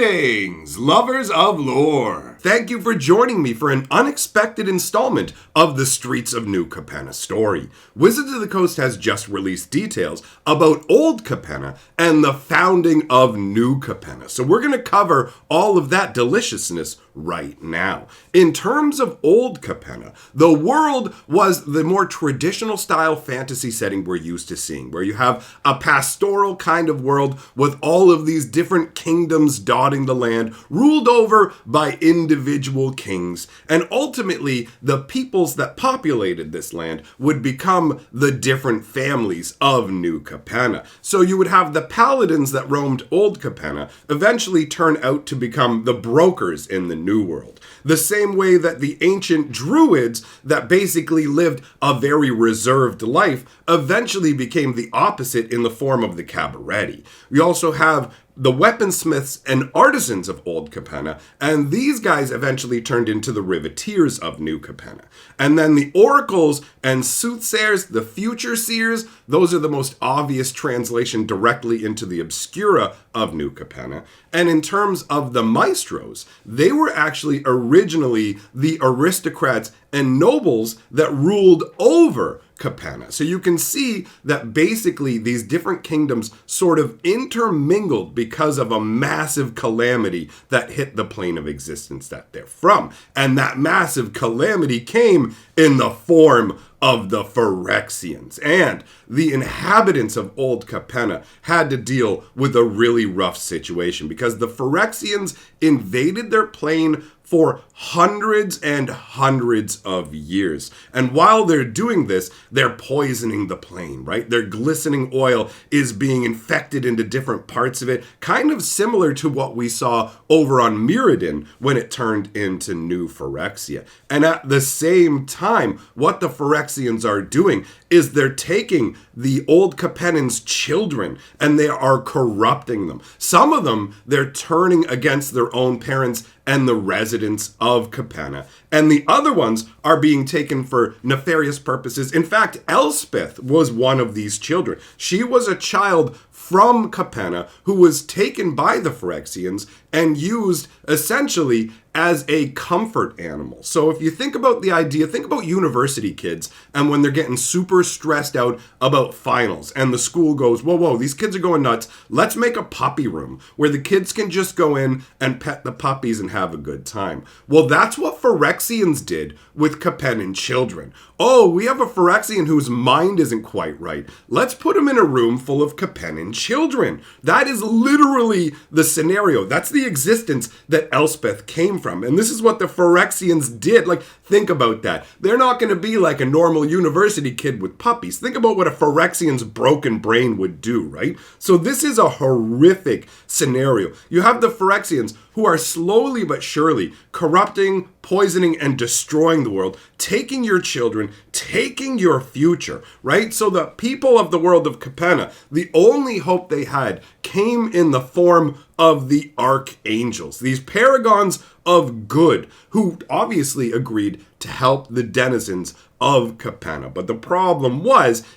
Greetings, lovers of lore! Thank you for joining me for an unexpected installment of the Streets of New Capenna story. Wizards of the Coast has just released details about Old Capenna and the founding of New Capenna. So we're going to cover all of that deliciousness right now. In terms of Old Capenna, the world was the more traditional style fantasy setting we're used to seeing, where you have a pastoral kind of world with all of these different kingdoms dotting the land, ruled over by individual kings, and ultimately the peoples that populated this land would become the different families of New Capenna. So you would have the paladins that roamed Old Capenna eventually turn out to become the brokers in the New World. The same way that the ancient druids that basically lived a very reserved life eventually became the opposite in the form of the cabaretti. We also have the weaponsmiths and artisans of Old Capenna, and these guys eventually turned into the riveteers of New Capenna. And then the oracles and soothsayers, the future seers, those are the most obvious translation directly into the obscura of New Capenna. And in terms of the maestros, they were actually originally the aristocrats and nobles that ruled over Capenna. So you can see that basically these different kingdoms sort of intermingled because of a massive calamity that hit the plane of existence that they're from. And that massive calamity came in the form of the Phyrexians. And the inhabitants of Old Capenna had to deal with a really rough situation because the Phyrexians invaded their plane for hundreds and hundreds of years. And while they're doing this, they're poisoning the plane, right? Their glistening oil is being infected into different parts of it, kind of similar to what we saw over on Mirrodin when it turned into New Phyrexia. And at the same time, what the Phyrexians are doing is they're taking the Old Capennans' children and they are corrupting them. Some of them, they're turning against their own parents and the residents of Capenna. And the other ones are being taken for nefarious purposes. In fact, Elspeth was one of these children. She was a child from Capenna who was taken by the Phyrexians and used essentially as a comfort animal. So if you think about the idea, think about university kids and when they're getting super stressed out about finals and the school goes, whoa, these kids are going nuts. Let's make a puppy room where the kids can just go in and pet the puppies and have a good time. Well, that's what Phyrexians did with Capennan children. Oh, we have a Phyrexian whose mind isn't quite right. Let's put him in a room full of Capennan children. That is literally the scenario. That's the existence that Elspeth came from. And this is what the Phyrexians did. Like, think about that. They're not going to be like a normal university kid with puppies. Think about what a Phyrexian's broken brain would do, right? So this is a horrific scenario. You have the Phyrexians who are slowly but surely corrupting, poisoning, and destroying the world, taking your children, taking your future, right? So the people of the world of Capenna, the only hope they had came in the form of the archangels, these paragons of good, who obviously agreed to help the denizens of Capenna. But the problem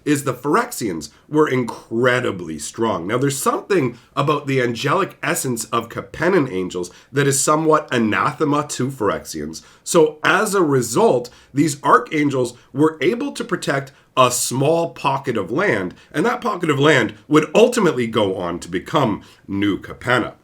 is the Phyrexians were incredibly strong. Now, there's something about the angelic essence of Capennan angels that is somewhat anathema to Phyrexians. So as a result, these archangels were able to protect a small pocket of land, and that pocket of land would ultimately go on to become New Capenna.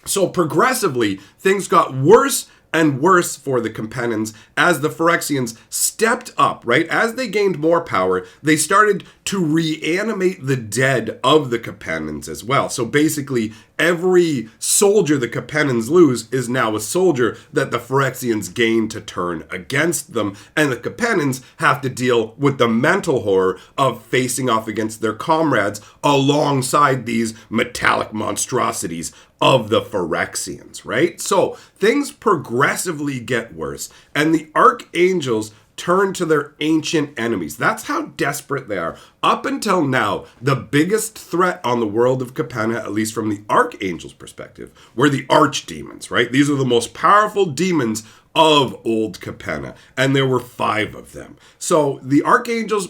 So progressively, things got worse and worse for the Capennans as the Phyrexians stepped up, right? As they gained more power, they started to reanimate the dead of the Capennans as well. So basically, every soldier the Capennans lose is now a soldier that the Phyrexians gain to turn against them. And the Capennans have to deal with the mental horror of facing off against their comrades alongside these metallic monstrosities of the Phyrexians, right? So things progressively get worse, and the archangels turn to their ancient enemies. That's how desperate they are. Up until now, the biggest threat on the world of Capenna, at least from the archangels' perspective, were the archdemons, right? These are the most powerful demons of Old Capenna, and there were 5 of them. So the archangels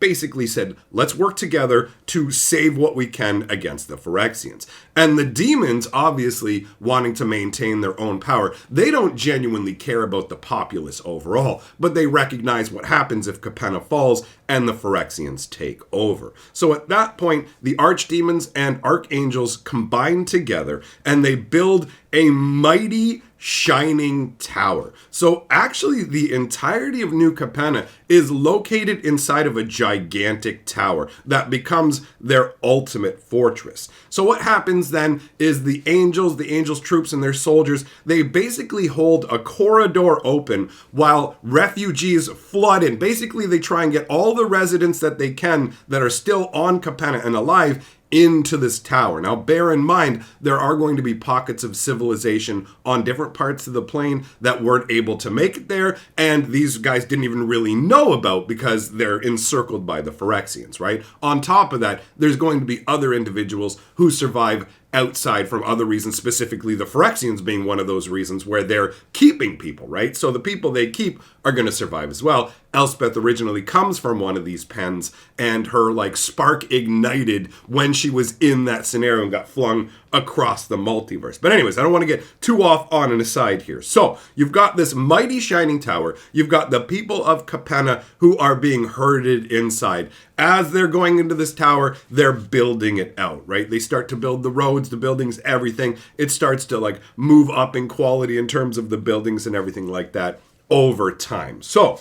basically said, let's work together to save what we can against the Phyrexians. And the demons, obviously wanting to maintain their own power, they don't genuinely care about the populace overall, but they recognize what happens if Capenna falls and the Phyrexians take over. So at that point, the archdemons and archangels combine together and they build a mighty shining tower. So actually the entirety of New Capenna is located inside of a gigantic tower that becomes their ultimate fortress. So what happens then is the angels troops and their soldiers, they basically hold a corridor open while refugees flood in. Basically they try and get all the residents that they can that are still on Capenna and alive into this tower. Now, bear in mind, there are going to be pockets of civilization on different parts of the plane that weren't able to make it there, and these guys didn't even really know about because they're encircled by the Phyrexians, right? On top of that, there's going to be other individuals who survive outside from other reasons, specifically the Phyrexians being one of those reasons where they're keeping people, right? So the people they keep are going to survive as well. Elspeth originally comes from one of these pens, and her spark ignited when she was in that scenario and got flung across the multiverse. But anyways, I don't want to get too off on an aside here. So you've got this mighty shining tower. You've got the people of Capenna who are being herded inside. As they're going into this tower, they're building it out, right? They start to build the roads, the buildings, everything. It starts to move up in quality in terms of the buildings and everything like that over time. So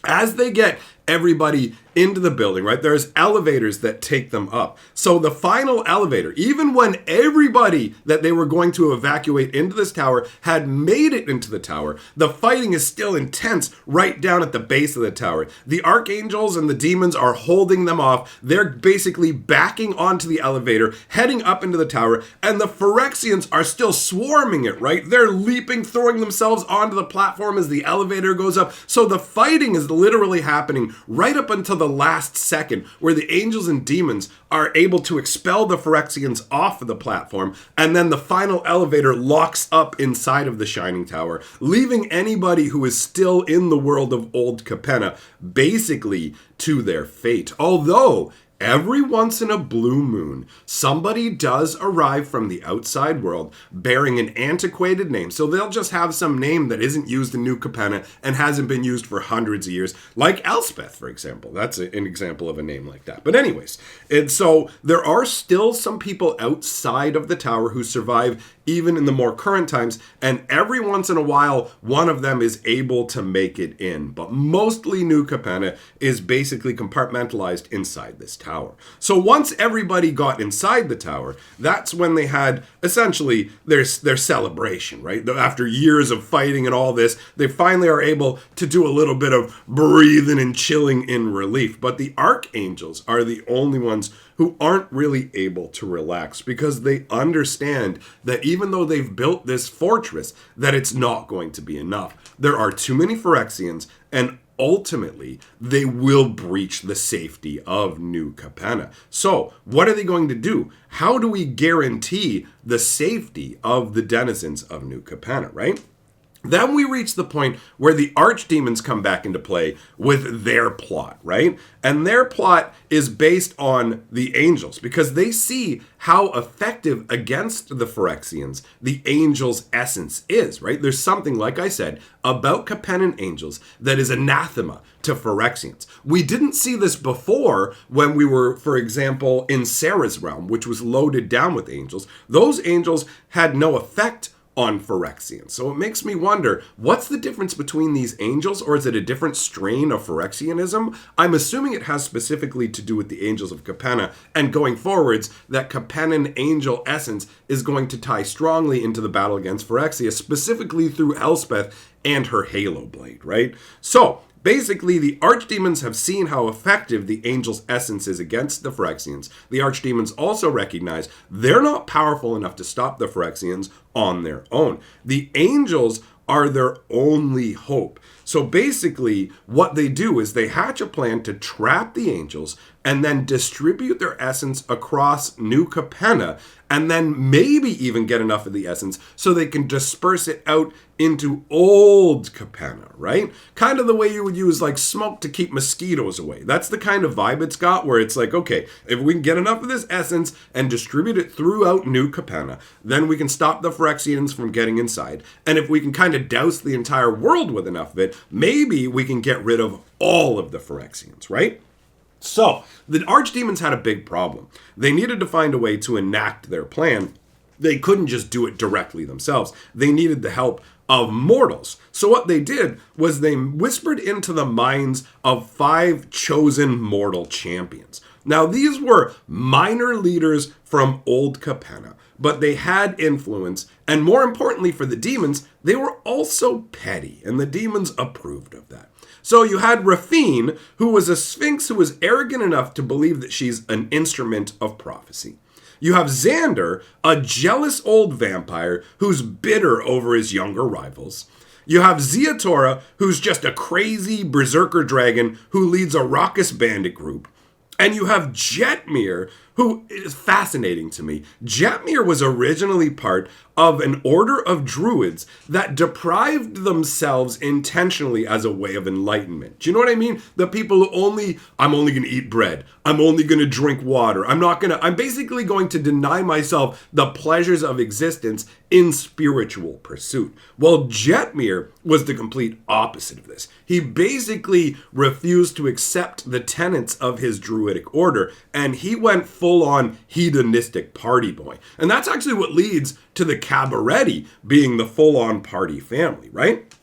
as they get everybody into the building, right, there's elevators that take them up. So the final elevator, even when everybody that they were going to evacuate into this tower had made it into the tower, the fighting is still intense right down at the base of the tower. The archangels and the demons are holding them off. They're basically backing onto the elevator, heading up into the tower, and the Phyrexians are still swarming it, right? They're leaping, throwing themselves onto the platform as the elevator goes up. So the fighting is literally happening right up until the last second, where the angels and demons are able to expel the Phyrexians off of the platform, and then the final elevator locks up inside of the Shining Tower, leaving anybody who is still in the world of old Capenna basically to their fate. Although every once in a blue moon, somebody does arrive from the outside world bearing an antiquated name. So they'll just have some name that isn't used in New Capenna and hasn't been used for hundreds of years, like Elspeth, for example. That's an example of a name like that. But anyways, and so there are still some people outside of the tower who survive even in the more current times, and every once in a while, one of them is able to make it in. But mostly New Capenna is basically compartmentalized inside this tower. So once everybody got inside the tower, that's when they had essentially their celebration, right? After years of fighting and all this, they finally are able to do a little bit of breathing and chilling in relief. But the archangels are the only ones who aren't really able to relax because they understand that even though they've built this fortress, that it's not going to be enough. There are too many Phyrexians, and ultimately, they will breach the safety of New Capenna. So, what are they going to do? How do we guarantee the safety of the denizens of New Capenna, right? Then we reach the point where the archdemons come back into play with their plot, right? And their plot is based on the angels because they see how effective against the Phyrexians the angels' essence is, right? There's something, like I said, about Capennan angels that is anathema to Phyrexians. We didn't see this before when we were, for example, in Sarah's realm, which was loaded down with angels. Those angels had no effect on Phyrexians. So it makes me wonder, what's the difference between these angels, or is it a different strain of Phyrexianism? I'm assuming it has specifically to do with the angels of Capenna, and going forwards, that Capennan angel essence is going to tie strongly into the battle against Phyrexia, specifically through Elspeth and her halo blade, right? So basically, the archdemons have seen how effective the angel's essence is against the Phyrexians. The archdemons also recognize they're not powerful enough to stop the Phyrexians on their own. The angels are their only hope. So basically, what they do is they hatch a plan to trap the angels and then distribute their essence across New Capenna, and then maybe even get enough of the essence so they can disperse it out into Old Capenna, right? Kind of the way you would use like smoke to keep mosquitoes away. That's the kind of vibe it's got, where it's like, okay, if we can get enough of this essence and distribute it throughout New Capenna, then we can stop the Phyrexians from getting inside. And if we can kind of douse the entire world with enough of it, maybe we can get rid of all of the Phyrexians, right? So, the archdemons had a big problem. They needed to find a way to enact their plan. They couldn't just do it directly themselves. They needed the help of mortals. So what they did was they whispered into the minds of 5 chosen mortal champions. Now, these were minor leaders from Old Capenna, but they had influence, and more importantly for the demons, they were also petty, and the demons approved of that. So you had Rafine, who was a sphinx who was arrogant enough to believe that she's an instrument of prophecy. You have Xander, a jealous old vampire who's bitter over his younger rivals. You have Ziatora, who's just a crazy berserker dragon who leads a raucous bandit group. And you have Jetmir, who is fascinating to me. Jetmir was originally part of an order of druids that deprived themselves intentionally as a way of enlightenment. Do you know what I mean? The people who I'm only going to eat bread. I'm only going to drink water. I'm basically going to deny myself the pleasures of existence in spiritual pursuit. Well, Jetmir was the complete opposite of this. He basically refused to accept the tenets of his druidic order, and he went full-on hedonistic party boy. And that's actually what leads to the Cabaretti being the full-on party family, right?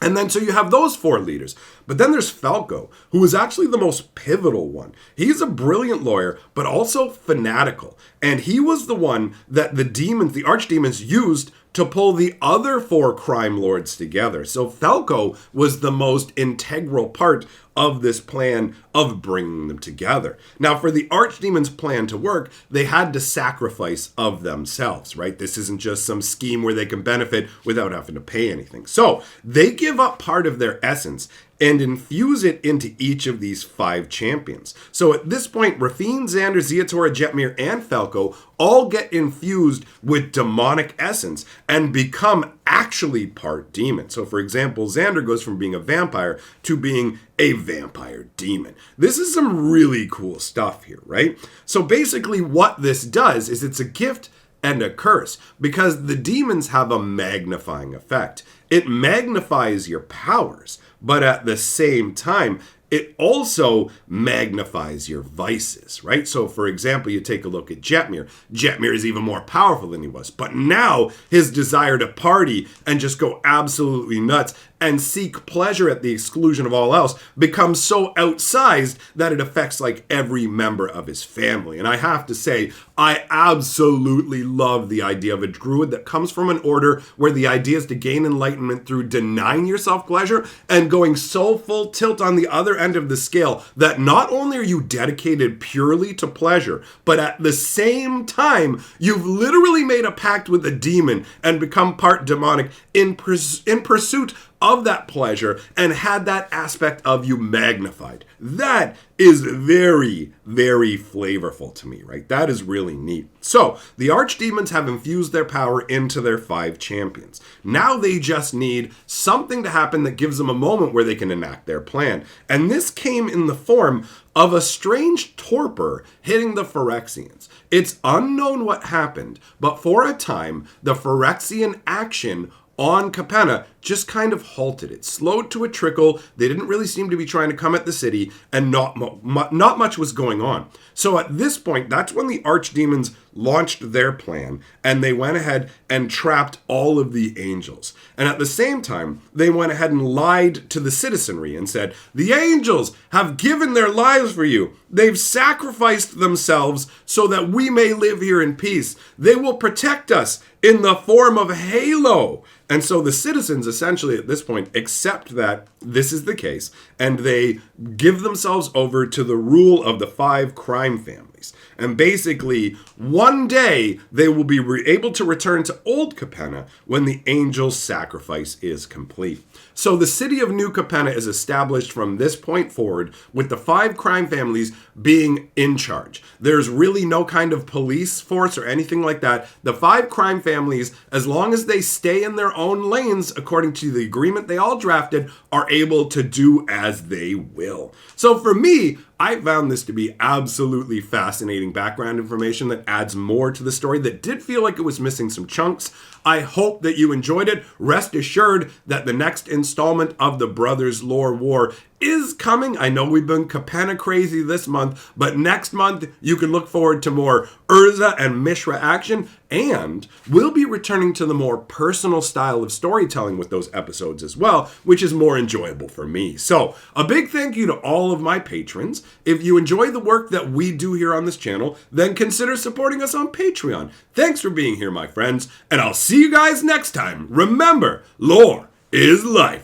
And then so you have those 4 leaders. But then there's Falco, who is actually the most pivotal one. He's a brilliant lawyer, but also fanatical. And he was the one that the archdemons used to pull the other 4 crime lords together. So Falco was the most integral part of this plan of bringing them together. Now, for the archdemons' plan to work, they had to sacrifice of themselves, right? This isn't just some scheme where they can benefit without having to pay anything. So they give up part of their essence and infuse it into each of these 5 champions. So at this point, Rafine, Xander, Ziatora, Jetmir, and Falco all get infused with demonic essence and become actually part demon. So for example, Xander goes from being a vampire to being a vampire demon. This is some really cool stuff here, right? So basically what this does is it's a gift and a curse, because the demons have a magnifying effect. It magnifies your powers, but at the same time, it also magnifies your vices, right? So for example, you take a look at Jetmir. Jetmir is even more powerful than he was, but now his desire to party and just go absolutely nuts and seek pleasure at the exclusion of all else becomes so outsized that it affects like every member of his family. And I have to say, I absolutely love the idea of a druid that comes from an order where the idea is to gain enlightenment through denying yourself pleasure and going so full tilt on the other end of the scale that not only are you dedicated purely to pleasure, but at the same time, you've literally made a pact with a demon and become part demonic in pursuit of that pleasure and had that aspect of you magnified. That is very, very flavorful to me, right? That is really neat. So the archdemons have infused their power into their 5 champions. Now they just need something to happen that gives them a moment where they can enact their plan. And this came in the form of a strange torpor hitting the Phyrexians. It's unknown what happened, but for a time, the Phyrexian action on Capenna just kind of halted. It slowed to a trickle. They didn't really seem to be trying to come at the city, and not much was going on. So at this point, that's when the archdemons launched their plan, and they went ahead and trapped all of the angels. And at the same time, they went ahead and lied to the citizenry and said, the angels have given their lives for you. They've sacrificed themselves so that we may live here in peace. They will protect us in the form of Halo. And so the citizens essentially at this point accept that this is the case, and they give themselves over to the rule of the 5 crime families. families. And basically, one day they will be able to return to Old Capenna when the angel's sacrifice is complete. So the city of New Capenna is established from this point forward with the 5 crime families being in charge. There's really no kind of police force or anything like that. The 5 crime families, as long as they stay in their own lanes, according to the agreement they all drafted, are able to do as they will. So for me, I found this to be absolutely fascinating background information that adds more to the story that did feel like it was missing some chunks. I hope that you enjoyed it. Rest assured that the next installment of the Brothers Lore War is coming. I know we've been Capenna crazy this month, but next month you can look forward to more Urza and Mishra action, and we'll be returning to the more personal style of storytelling with those episodes as well, which is more enjoyable for me. So, a big thank you to all of my patrons. If you enjoy the work that we do here on this channel, then consider supporting us on Patreon. Thanks for being here, my friends, and I'll see you guys next time. Remember, lore is life.